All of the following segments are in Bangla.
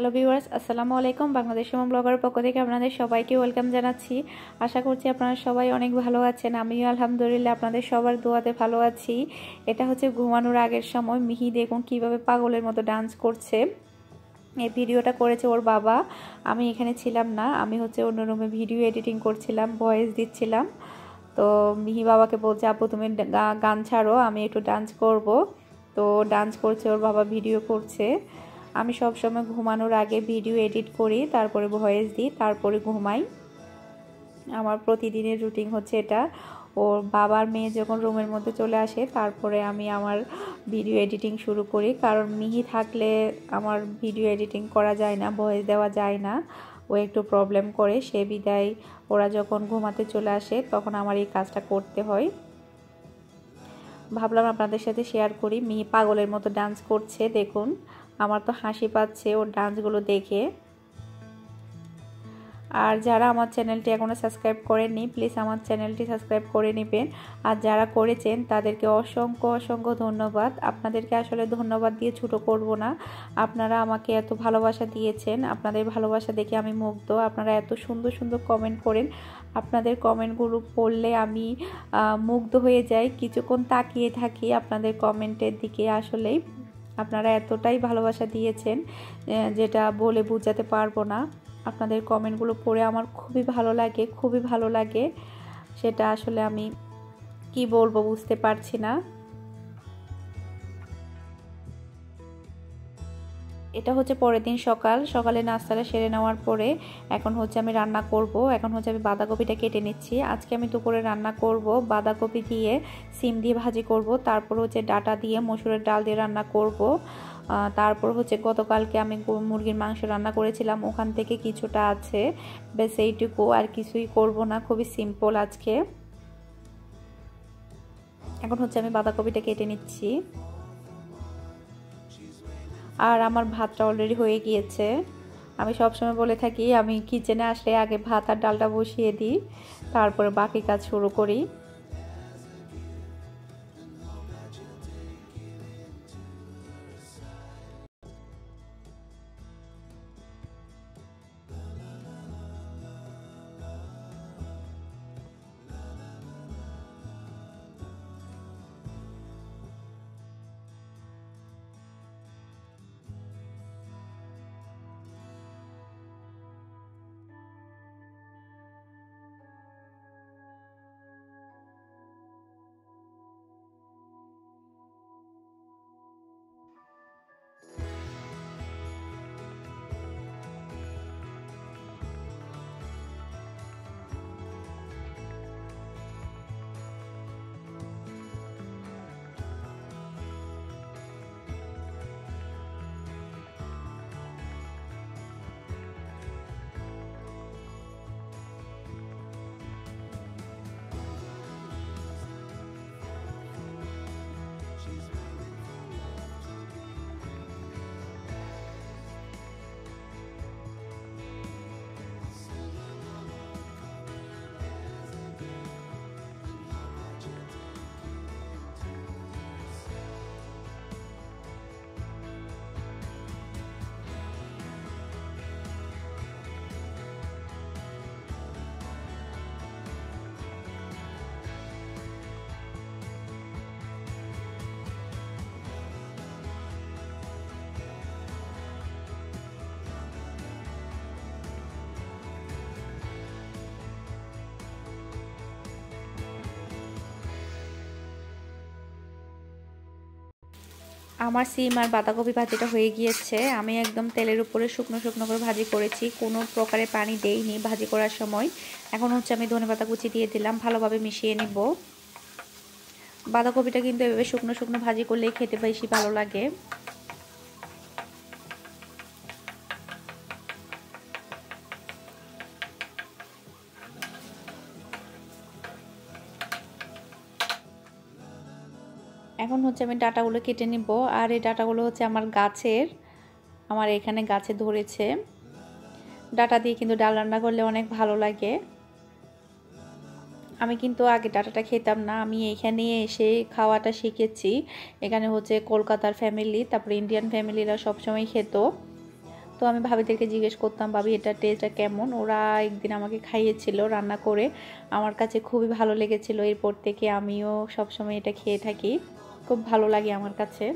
হ্যালো ভিউয়ার্স, আসসালামু আলাইকুম। বাংলাদেশ সুমন ব্লগারের পক্ষ থেকে আপনাদের সবাইকে ওয়েলকাম জানাচ্ছি। আশা করছি আপনারা সবাই অনেক ভালো আছেন। আমিও আলহামদুলিল্লাহ আপনাদের সবার দোয়াতে ভালো আছি। এটা হচ্ছে ঘুমানোর আগের সময়। মিহি দেখুন কিভাবে পাগলের মতো ডান্স করছে। এই ভিডিওটা করেছে ওর বাবা। আমি এখানে ছিলাম না, আমি হচ্ছে অন্য রুমে ভিডিও এডিটিং করছিলাম, ভয়েস দিচ্ছিলাম। তো মিহি বাবাকে বলছে, আপু তুমি গান ছাড়ো, আমি একটু ডান্স করব। তো ডান্স করছে, ওর বাবা ভিডিও করছে। আমি সব সময় ঘুমানোর আগে ভিডিও এডিট করি, তারপরে ভয়েস দিই, তারপরে ঘুমাই। আমার প্রতিদিনের রুটিন হচ্ছে এটা। ওর বাবার মেয়ে যখন রুমের মধ্যে চলে আসে, তারপরে আমি আমার ভিডিও এডিটিং শুরু করি। কারণ মিহি থাকলে আমার ভিডিও এডিটিং করা যায় না, ভয়েস দেওয়া যায় না। ও একটু প্রবলেম করে, সে বিদায় ওরা যখন ঘুমাতে চলে আসে তখন আমার এই কাজটা করতে হয়। ভাবলাম আপনাদের সাথে শেয়ার করি। মিহি পাগলের মতো ডান্স করছে, দেখুন। আমার তো হাসি পাচ্ছে ওর ডান্সগুলো দেখে। আর যারা আমার চ্যানেলটি এখনও সাবস্ক্রাইব করেননি, প্লিজ আমার চ্যানেলটি সাবস্ক্রাইব করে নেবেন। আর যারা করেছেন তাদেরকে অসংখ্য অসংখ্য ধন্যবাদ। আপনাদেরকে আসলে ধন্যবাদ দিয়ে ছোটো করব না। আপনারা আমাকে এত ভালোবাসা দিয়েছেন, আপনাদের ভালোবাসা দেখে আমি মুগ্ধ। আপনারা এত সুন্দর সুন্দর কমেন্ট করেন, আপনাদের কমেন্টগুলো পড়লে আমি মুগ্ধ হয়ে যাই। কিছুক্ষণ তাকিয়ে থাকি আপনাদের কমেন্টের দিকে। আসলেই আপনারা এতটাই ভালোবাসা দিয়েছেন যেটা বলে বোঝাতে পারবো না। আপনাদের কমেন্টগুলো পড়ে আমার খুবই ভালো লাগে, খুবই ভালো লাগে। সেটা আসলে আমি কি বলবো বুঝতে পারছি না। এটা হচ্ছে পরের দিন সকালে নাস্তাটা সেরে নেওয়ার পরে এখন হচ্ছে আমি রান্না করব। এখন হচ্ছে আমি বাঁধাকপিটা কেটে নিচ্ছি। আজকে আমি দুপুরে রান্না করব বাঁধাকপি দিয়ে, সিম দিয়ে ভাজি করব, তারপর হচ্ছে ডাটা দিয়ে, মসুরের ডাল দিয়ে রান্না করব। তারপর হচ্ছে গতকালকে আমি মুরগির মাংস রান্না করেছিলাম, ওখান থেকে কিছুটা আছে, বেশ এইটুকু, আর কিছুই করব না, খুবই সিম্পল আজকে। এখন হচ্ছে আমি বাঁধাকপিটা কেটে নিচ্ছি। আর আমার ভাতটা অলরেডি হয়ে গিয়েছে। আমি সবসময় বলে থাকি, আমি কিচেনে আসলে আগে ভাত আর ডালটা বসিয়ে দিই, তারপরে বাকি কাজ শুরু করি। আমার সিম আর বাঁধাকপি ভাজিটা হয়ে গিয়েছে। আমি একদম তেলের উপরে শুকনো শুকনো করে ভাজি করেছি, কোনো প্রকারে পানি দেইনি ভাজি করার সময়। এখন হচ্ছে আমি ধনেপাতা কুচি দিয়ে দিলাম, ভালোভাবে মিশিয়ে নিব। বাঁধাকপিটা কিন্তু এভাবে শুকনো শুকনো ভাজি করলেই খেতে বেশি ভালো লাগে। এখন হচ্ছে আমি ডাটাগুলো কেটে নিব। আর এই ডাটাগুলো হচ্ছে আমার গাছের, আমার এখানে গাছে ধরেছে। ডাটা দিয়ে কিন্তু ডাল রান্না করলে অনেক ভালো লাগে। আমি কিন্তু আগে ডাটাটা খেতাম না, আমি এখানে এসে খাওয়াটা শিখেছি। এখানে হচ্ছে কলকাতার ফ্যামিলি, তারপরে ইন্ডিয়ান ফ্যামিলিরা সবসময় খেত। তো আমি ভাবিদেরকে জিজ্ঞেস করতাম, ভাবি এটা টেস্টটা কেমন। ওরা একদিন আমাকে খাইয়েছিল রান্না করে, আমার কাছে খুবই ভালো লেগেছিল। এরপর থেকে আমিও সবসময় এটা খেয়ে থাকি, খুব ভালো লাগে আমার কাছে।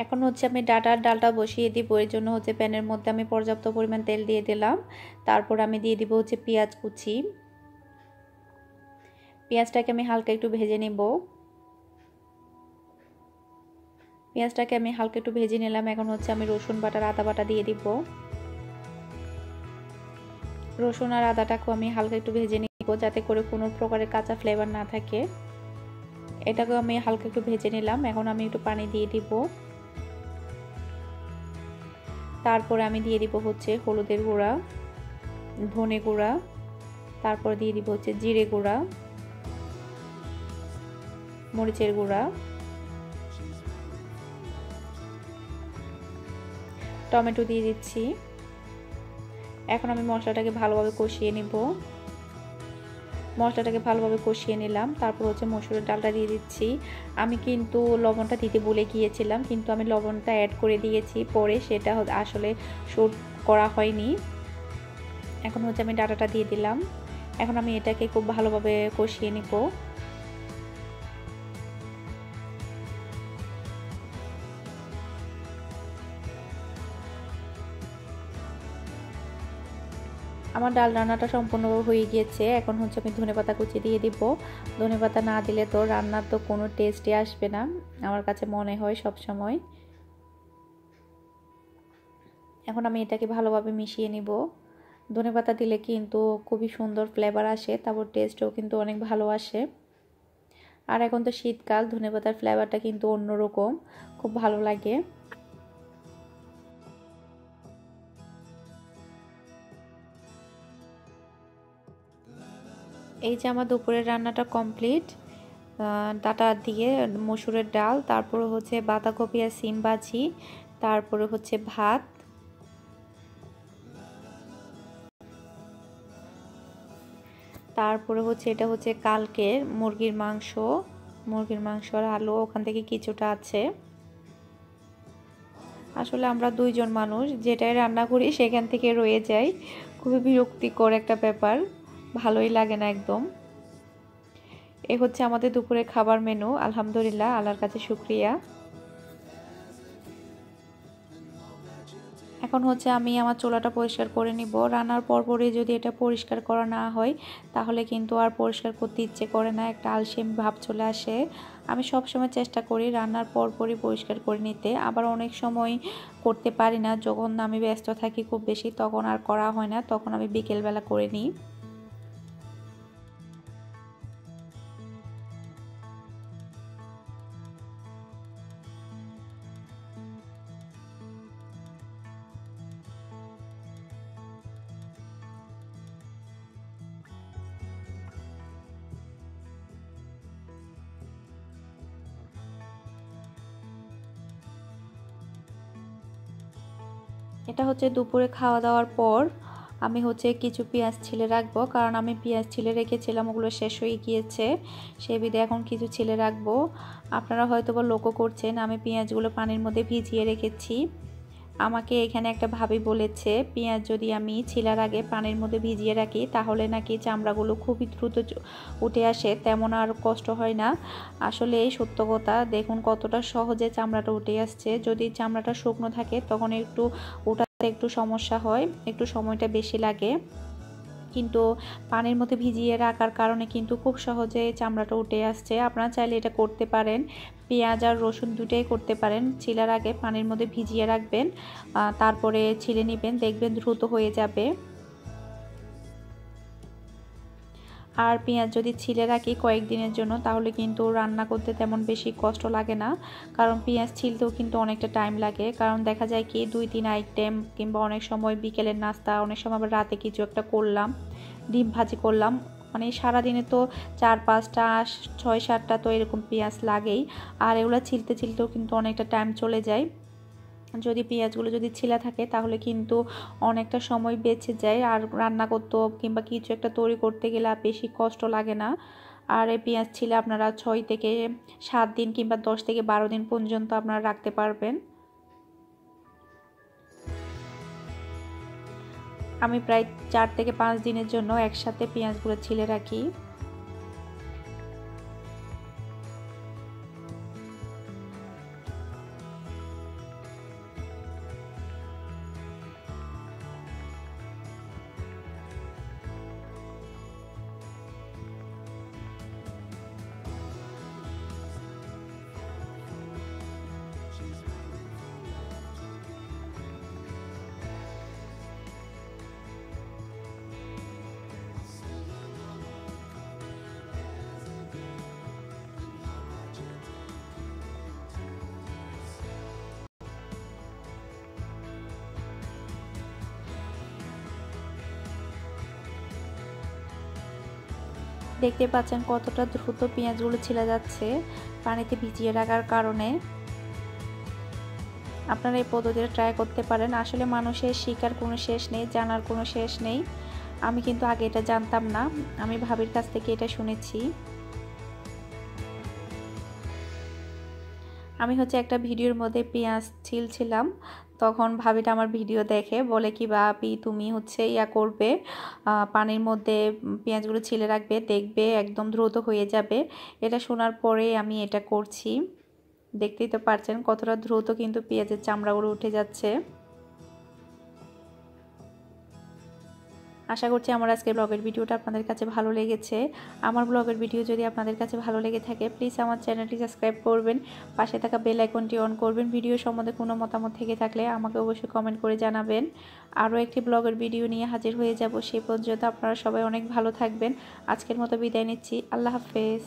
এখন হচ্ছে আমি ডালটা বসিয়ে দিব। এর জন্য হচ্ছে প্যানের মধ্যে আমি পর্যাপ্ত পরিমাণ তেল দিয়ে দিলাম। তারপর আমি দিয়ে দিব হচ্ছে পেঁয়াজ কুচি। পেঁয়াজটাকে আমি হালকা একটু ভেজে নেব। পেঁয়াজটাকে আমি হালকা একটু ভেজে নিলাম। এখন হচ্ছে আমি রসুন বাটা আদা বাটা দিয়ে দিব। রসুন আর আদাটাকেও আমি হালকা একটু ভেজে নিব, যাতে করে কোনো প্রকারের কাঁচা ফ্লেভার না থাকে। এটাকেও আমি হালকা একটু ভেজে নিলাম। এখন আমি একটু পানি দিয়ে দিব। তারপরে আমি দিয়ে দিব হচ্ছে হলুদের গুঁড়া, ধনে গুঁড়া, তারপর দিয়ে দিব হচ্ছে জিরে গুঁড়া, মরিচের গুঁড়া, টমেটো দিয়ে দিচ্ছি। এখন আমি মশলাটাকে ভালোভাবে কষিয়ে নিব। মশলাটাকে ভালোভাবে কষিয়ে নিলাম। তারপর হচ্ছে মসুরের ডালটা দিয়ে দিচ্ছি। আমি কিন্তু লবণটা দিতে ভুলে গিয়েছিলাম, কিন্তু আমি লবণটা অ্যাড করে দিয়েছি পরে, সেটা আসলে শুট করা হয়নি। এখন হচ্ছে আমি ডাটাটা দিয়ে দিলাম। এখন আমি এটাকে খুব ভালোভাবে কষিয়ে নিব। আমার ডাল রান্নাটা সম্পূর্ণভাবে হয়ে গিয়েছে। এখন হচ্ছে আমি ধনেপাতা কুচি দিয়ে দিব। ধনেপাতা না দিলে তো রান্নার তো কোনো টেস্টই আসবে না, আমার কাছে মনে হয় সব সময়। এখন আমি এটাকে ভালোভাবে মিশিয়ে নিব। ধনেপাতা দিলে কিন্তু খুবই সুন্দর ফ্লেভার আসে, তারপর টেস্টও কিন্তু অনেক ভালো আসে। আর এখন তো শীতকাল, ধনেপাতার ফ্লেভারটা কিন্তু অন্যরকম, খুব ভালো লাগে। এই যে আমার দুপুরের রান্নাটা কমপ্লিট। ডাটা দিয়ে মসুরের ডাল, তারপরে হচ্ছে বাঁধাকপি আর সিম ভাজি, তারপরে হচ্ছে ভাত, তারপরে হচ্ছে এটা হচ্ছে কালকের মুরগির মাংস আর আলু, ওখান থেকে কিছুটা আছে। আসলে আমরা দুইজন মানুষ, যেটাই রান্না করি সেখান থেকে রয়ে যায়, খুবই বিরক্তিকর একটা ব্যাপার, ভালোই লাগে না একদম। এ হচ্ছে আমাদের দুপুরের খাবার মেনু। আলহামদুলিল্লাহ, আল্লাহর কাছে শুকরিয়া। এখন হচ্ছে আমি আমার চুলাটা পরিষ্কার করে নিব। রান্নার পরপরই যদি এটা পরিষ্কার করা না হয় তাহলে কিন্তু আর পরিষ্কার করতে ইচ্ছে করে না, একটা আলসেমি ভাব চলে আসে। আমি সবসময় চেষ্টা করি রান্নার পরপরই পরিষ্কার করে নিতে, আবার অনেক সময় করতে পারি না, যখন আমি ব্যস্ত থাকি খুব বেশি তখন আর করা হয় না, তখন আমি বিকেলবেলা করে নিই। এটা হচ্ছে দুপুরে খাওয়া দাওয়ার পর আমি হচ্ছে কিছু পেঁয়াজ ছিলে রাখবো, কারণ আমি পেঁয়াজ ছিলে রেখেছিলাম, ওগুলো শেষ হয়ে গিয়েছে, সেই বিধে এখন কিছু ছিলে রাখবো। আপনারা হয়তো বা লক্ষ্য করছেন আমি পেঁয়াজগুলো পানির মধ্যে ভিজিয়ে রেখেছি। আমাকে এখানে একটা ভাবি বলেছে পেঁয়াজ যদি আমি ছিলার আগে পানির মধ্যে ভিজিয়ে রাখি তাহলে নাকি চামড়াগুলো খুবই দ্রুত উঠে আসে, তেমন আর কষ্ট হয় না। আসলে এই সত্য কথা, দেখুন কতটা সহজে চামড়াটা উঠে আসছে। যদি চামড়াটা শুকনো থাকে তখন একটু ওঠাতে একটু সমস্যা হয়, একটু সময়টা বেশি লাগে, কিন্তু পানির মধ্যে ভিজিয়ে রাখার কারণে কিন্তু খুব সহজে চামড়াটা উঠে আসছে। আপনারা চাইলে এটা করতে পারেন, পেঁয়াজ আর রসুন দুটোই করতে পারেন। ছিলার আগে পানির মধ্যে ভিজিয়ে রাখবেন, তারপরে ছিলে নেবেন, দেখবেন দ্রুত হয়ে যাবে। আর পেঁয়াজ যদি ছিলে রাখি কয়েকদিনের জন্য তাহলে কিন্তু রান্না করতে তেমন বেশি কষ্ট লাগে না, কারণ পেঁয়াজ ছিলতেও কিন্তু অনেকটা টাইম লাগে। কারণ দেখা যায় কি 2-3 আইটেম কিংবা অনেক সময় বিকেলের নাস্তা, অনেক সময় আবার রাতে কিছু একটা করলাম, ডিম ভাজি করলাম, মানে সারাদিনে তো 4-5টা 6-7টা তো এরকম পেঁয়াজ লাগেই, আর এগুলো ছিলতে ছিলতেও কিন্তু অনেকটা টাইম চলে যায়। যদি পেঁয়াজগুলো যদি ছিলা থাকে তাহলে কিন্তু অনেকটা সময় বেঁচে যায়, আর রান্না করতে কিংবা কিছু একটা তৈরি করতে গেলে আর বেশি কষ্ট লাগে না। আর এই পেঁয়াজ ছিলে আপনারা 6 থেকে 7 দিন কিংবা 10 থেকে 12 দিন পর্যন্ত আপনারা রাখতে পারবেন। আমি প্রায় 4 থেকে 5 দিনের জন্য একসাথে পেঁয়াজগুলো ছিলে রাখি। দেখতে পাচ্ছেন কতটা দ্রুত পেঁয়াজগুলো ছিলে যাচ্ছে পানিতে ভিজিয়ে রাখার কারণে। আপনারা এই পদ্ধতিটা ট্রাই করতে পারেন। আসলে মানুষের শিকার কোনো শেষ নেই, জানার কোনো শেষ নেই। আমি কিন্তু আগে এটা জানতাম না, আমি ভাবির কাছ থেকে এটা শুনেছি। আমি হচ্ছে একটা ভিডিওর মধ্যে পেঁয়াজ ছিলছিলাম, তখন ভাবিটা আমার ভিডিও দেখে বলে কি ভাবি তুমি হচ্ছে ইয়া করবে, পানির মধ্যে পেঁয়াজগুলো ছিলে রাখবে, দেখবে একদম দ্রুত হয়ে যাবে। এটা শোনার পরে আমি এটা করছি। দেখতেই তো পারছেন কতটা দ্রুত কিন্তু পেঁয়াজের চামড়াগুলো উঠে যাচ্ছে। আশা করছি আমার আজকের ব্লগের ভিডিওটা আপনাদের কাছে ভালো লেগেছে। আমার ব্লগের ভিডিও যদি আপনাদের কাছে ভালো লেগে থাকে প্লিজ আমার চ্যানেলটি সাবস্ক্রাইব করবেন, পাশে থাকা বেল আইকনটি অন করবেন। ভিডিও সম্বন্ধে কোনো মতামত থেকে থাকলে আমাকে অবশ্যই কমেন্ট করে জানাবেন। আরও একটি ব্লগের ভিডিও নিয়ে হাজির হয়ে যাব, সেই পর্যন্ত আপনারা সবাই অনেক ভালো থাকবেন। আজকের মতো বিদায় নিচ্ছি, আল্লাহ হাফেজ।